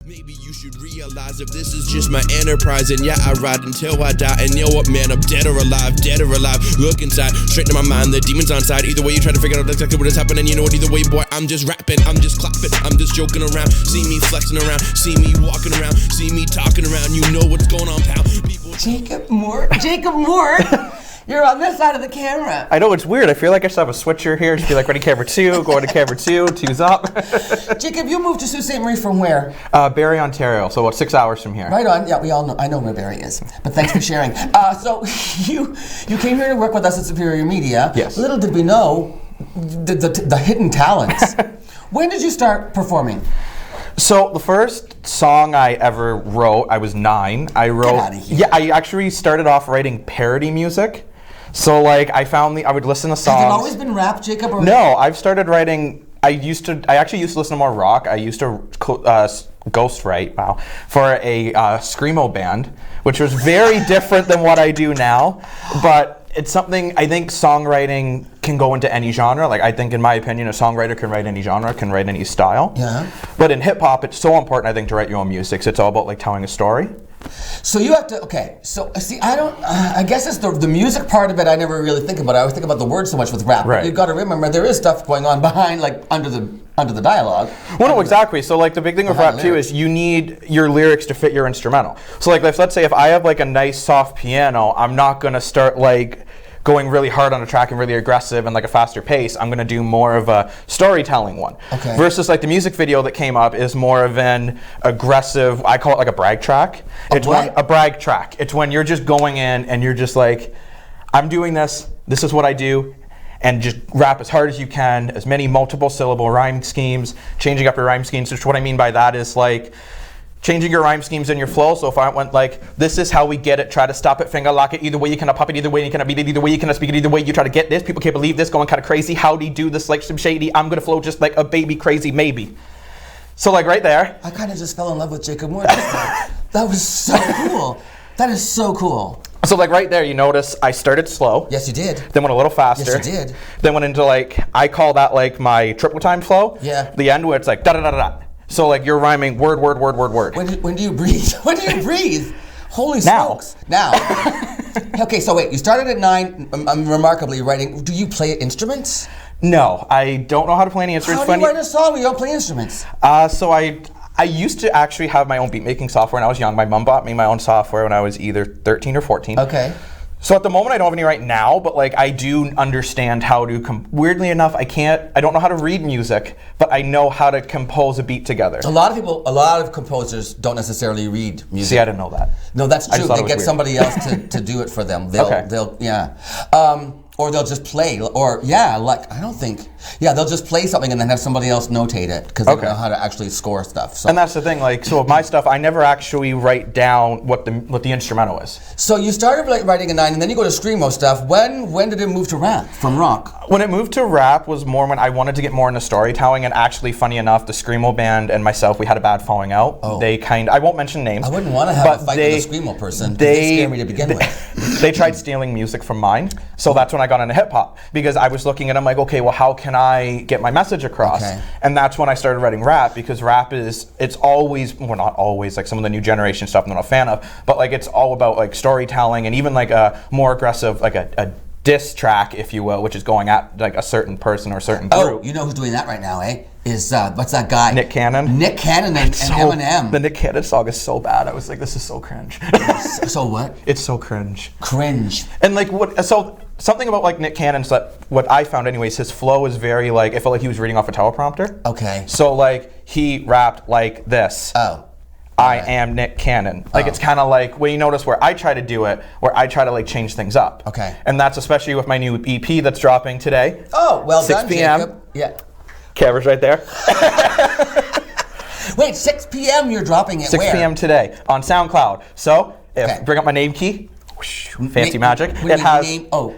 Maybe you should realize if this is just my enterprise, and yeah, I ride until I die. And you know what, man, I'm dead or alive, look inside, straight to my mind, the demons on side. Either way, you try to figure out exactly what is happening. You know what, either way, boy, I'm just rapping, I'm just clapping, I'm just joking around. See me flexing around, see me walking around, see me talking around. You know what's going on, pal. People... Jacob Moore. You're on this side of the camera. I know, it's weird. I feel like I should have a switcher here. Just be like, ready, camera two, going to camera two, two's up. Jacob, you moved to Sault Ste. Marie from where? Barrie, Ontario, so about 6 hours from here. Right on. Yeah, we all know. I know where Barrie is. But thanks for sharing. So you came here to work with us at Superior Media. Yes. Little did we know the hidden talents. When did you start performing? So the first song I ever wrote, I was 9. I wrote. Get out of here. Yeah, I actually started off writing parody music. So like I would listen to songs. Has it always been rap, Jacob? Or no, I've started writing. I actually used to listen to more rock. I used to ghostwrite, for a screamo band, which was very different than what I do now. But it's something, I think songwriting can go into any genre. Like I think, in my opinion, a songwriter can write any genre, can write any style. Yeah. But in hip hop, it's so important, I think, to write your own music. So it's all about like telling a story. So you have to, okay, so see, I guess it's the music part of it I never really think about. I always think about the words so much with rap. Right. But you've got to remember there is stuff going on behind, like under the dialogue. Well, no, exactly. So like the big thing with rap too is you need your lyrics to fit your instrumental. So like let's say if I have like a nice soft piano, I'm not gonna start like going really hard on a track and really aggressive and like a faster pace. I'm gonna do more of a storytelling one. Okay. Versus like the music video that came up is more of an aggressive, I call it like a brag track. A brag track. It's when you're just going in and you're just like, I'm doing this is what I do, and just rap as hard as you can, as many multiple syllable rhyme schemes, changing up your rhyme schemes, which what I mean by that is like, changing your rhyme schemes in your flow. So if I went like, this is how we get it, try to stop it, finger lock it, either way you cannot pop it, either way you cannot beat it, either way you cannot speak it, either way you try to get this, people can't believe this, going kind of crazy, how'd he do this like some shady, I'm gonna flow just like a baby crazy maybe. So like right there. I kind of just fell in love with Jacob Moore. That was so cool. That is so cool. So like right there, you notice I started slow. Yes, you did. Then went a little faster. Yes, you did. Then went into like, I call that like my triple time flow. Yeah. The end where it's like da da da da da. So like you're rhyming word, word, word, word, word. When do you breathe? When do you breathe? Holy Now. smokes. Now. Okay, so wait, you started at 9, remarkably writing. Do you play instruments? No, I don't know how to play any instruments. How do you write a song when you don't play instruments? So I used to actually have my own beat making software when I was young. My mom bought me my own software when I was either 13 or 14. Okay. So at the moment I don't have any right now, but like I do understand how to, weirdly enough, I don't know how to read music, but I know how to compose a beat together. A lot of composers don't necessarily read music. See, I didn't know that. No, that's true. They get weird. somebody else to do it for them. They'll or they'll just play, they'll just play something and then have somebody else notate it because they don't know how to actually score stuff. So. And that's the thing, like, so with my stuff, I never actually write down what the instrumental is. So you started like writing a 9, and then you go to screamo stuff. When did it move to rap from rock? When it moved to rap was more when I wanted to get more into storytelling, and actually, funny enough, the screamo band and myself, we had a bad falling out. Oh. I won't mention names. I wouldn't want to have a fight with a screamo person. They scare me to begin with. They tried stealing music from mine, so that's when I got into hip hop, because I was looking at it, I'm like, okay, well, how can I get my message across? Okay. And that's when I started writing rap, because rap it's always, well, not always, like some of the new generation stuff I'm not a fan of, but like it's all about like storytelling and even like a more aggressive, like a diss track, if you will, which is going at like a certain person or a certain group. Oh, you know who's doing that right now, eh? Is what's that guy? Nick Cannon. Nick Cannon and Eminem. The Nick Cannon song is so bad. I was like, this is so cringe. So what? It's so cringe. Cringe. And like something about like Nick Cannon's, what I found anyways, his flow is very like, it felt like he was reading off a teleprompter. Okay. So like he rapped like this. Oh. I am Nick Cannon. Like it's kind of like, when you notice where I try to do it, where I try to like change things up. Okay. And that's especially with my new EP that's dropping today. Oh, well 6 done, p.m. Jacob. Yeah. Camera's right there. Wait, 6 p.m. you're dropping it 6 where? p.m. today on SoundCloud. So bring up my name key. Fancy magic. It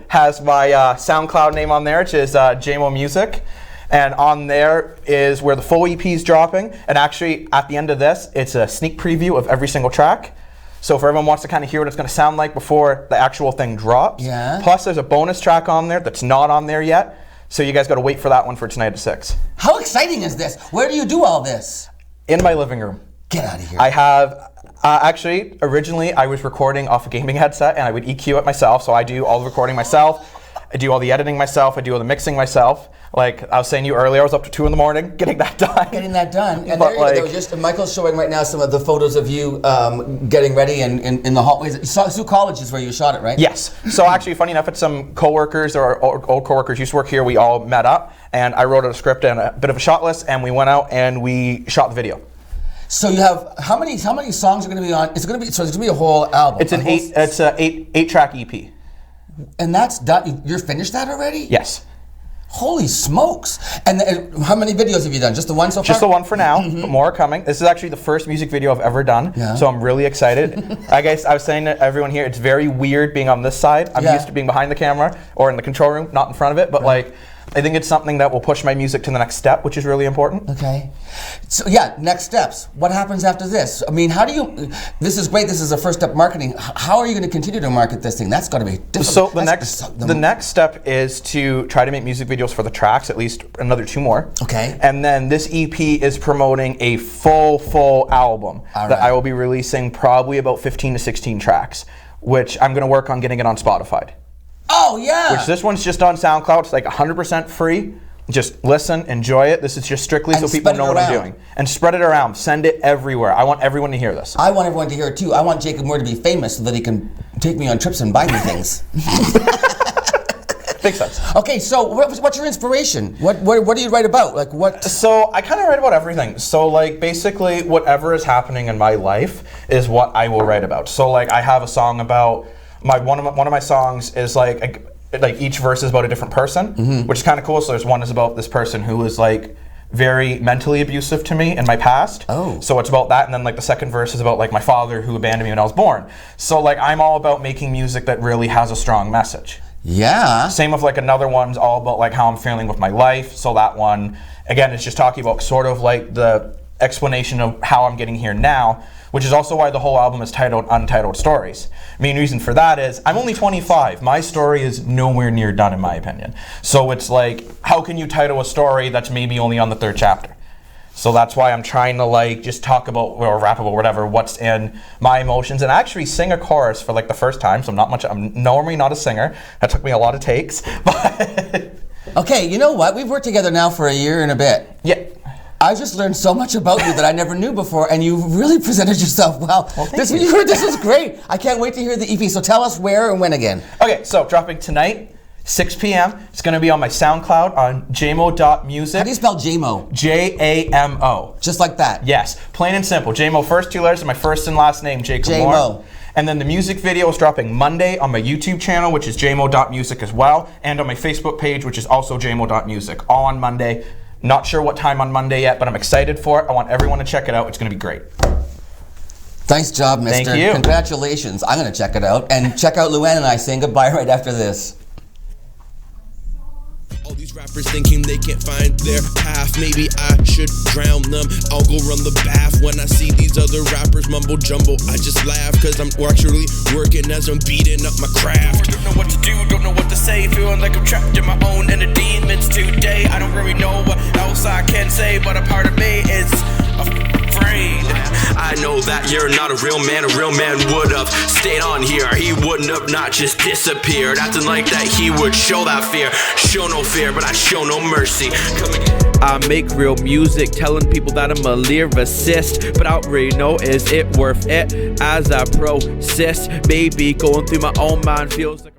has my SoundCloud name on there, which is JAMO Music. And on there is where the full EP is dropping. And actually, at the end of this, it's a sneak preview of every single track. So if everyone wants to kind of hear what it's going to sound like before the actual thing drops. Yeah. Plus, there's a bonus track on there that's not on there yet. So you guys got to wait for that one for tonight at 6. How exciting is this? Where do you do all this? In my living room. Get out of here. I have, actually, originally I was recording off a gaming headset and I would EQ it myself. So I do all the recording myself. I do all the editing myself. I do all the mixing myself. Like I was saying to you earlier, I was up to 2 in the morning getting that done. And but there was just Michael's showing right now some of the photos of you getting ready and in the hallways. Sioux College is where you shot it, right? Yes. So actually, funny enough, it's some coworkers or old coworkers used to work here. We all met up, and I wrote a script and a bit of a shot list, and we went out and we shot the video. So you have how many songs are going to be on? It's going to be a whole album. It's an eight track EP. And that's done. You're finished that already? Yes. Holy smokes! And how many videos have you done? Just the one so far? Just the one for now, but more are coming. This is actually the first music video I've ever done, so I'm really excited. I guess I was saying to everyone here, it's very weird being on this side. I'm used to being behind the camera or in the control room, not in front of it, but like, I think it's something that will push my music to the next step, which is really important. Okay. So yeah, next steps. What happens after this? I mean, how do you, this is great, this is a first step marketing. How are you going to continue to market this thing? That's got to be difficult. So the next step is to try to make music videos for the tracks, at least another 2 more. Okay. And then this EP is promoting a full album that I will be releasing probably about 15 to 16 tracks, which I'm going to work on getting it on Spotify. Oh, yeah. Which this one's just on SoundCloud. It's like 100% free. Just listen, enjoy it. This is just strictly so people know what I'm doing. And spread it around. Send it everywhere. I want everyone to hear this. I want everyone to hear it too. I want Jacob Moore to be famous so that he can take me on trips and buy me things. Makes sense. Okay, so what's your inspiration? What do you write about? Like what? So I kind of write about everything. So like basically whatever is happening in my life is what I will write about. So like I have a song about one of my songs is like each verse is about a different person, which is kind of cool. So there's one is about this person who was like very mentally abusive to me in my past. Oh. So it's about that, and then like the second verse is about like my father who abandoned me when I was born. So like I'm all about making music that really has a strong message. Yeah. Same with like another one's all about like how I'm feeling with my life. So that one, again, is just talking about sort of like the explanation of how I'm getting here now, which is also why the whole album is titled Untitled Stories. Main reason for that is I'm only 25. My story is nowhere near done in my opinion. So it's like, how can you title a story that's maybe only on the 3rd chapter? So that's why I'm trying to like just talk about or rap about whatever, what's in my emotions, and actually sing a chorus for like the first time. So I'm normally not a singer. That took me a lot of takes, but. Okay, you know what? We've worked together now for a year and a bit. Yeah. I just learned so much about you that I never knew before, and you really presented yourself well. This is great. I can't wait to hear the EP. So tell us where and when again. Okay, so dropping tonight, 6 p.m. It's going to be on my SoundCloud on JAMO.music. How do you spell JAMO? JAMO. Just like that? Yes, plain and simple. JAMO, first 2 letters of my first and last name, Jacob Moore. And then the music video is dropping Monday on my YouTube channel, which is JAMO.music as well, and on my Facebook page, which is also JAMO.music, all on Monday. Not sure what time on Monday yet, but I'm excited for it. I want everyone to check it out. It's going to be great. Nice job, mister. Thank you. Congratulations. I'm going to check it out. And check out Luann and I saying goodbye right after this. All these rappers thinking they can't find their path. Maybe I should drown them. I'll go run the bath. When I see these other rappers mumble jumble, I just laugh, cause I'm actually working as I'm beating up my craft. Don't know what to do, don't know what to say. Feeling like I'm trapped in my own inner demons today. I don't really know what else I can say, but a part of me is afraid. I know that you're not a real man would have stayed on here. He wouldn't have not just disappeared. Acting like that he would show that fear. Show no fear, but I show no mercy. I make real music, telling people that I'm a lyricist, but I don't really know, is it worth it? As I persist, maybe going through my own mind feels like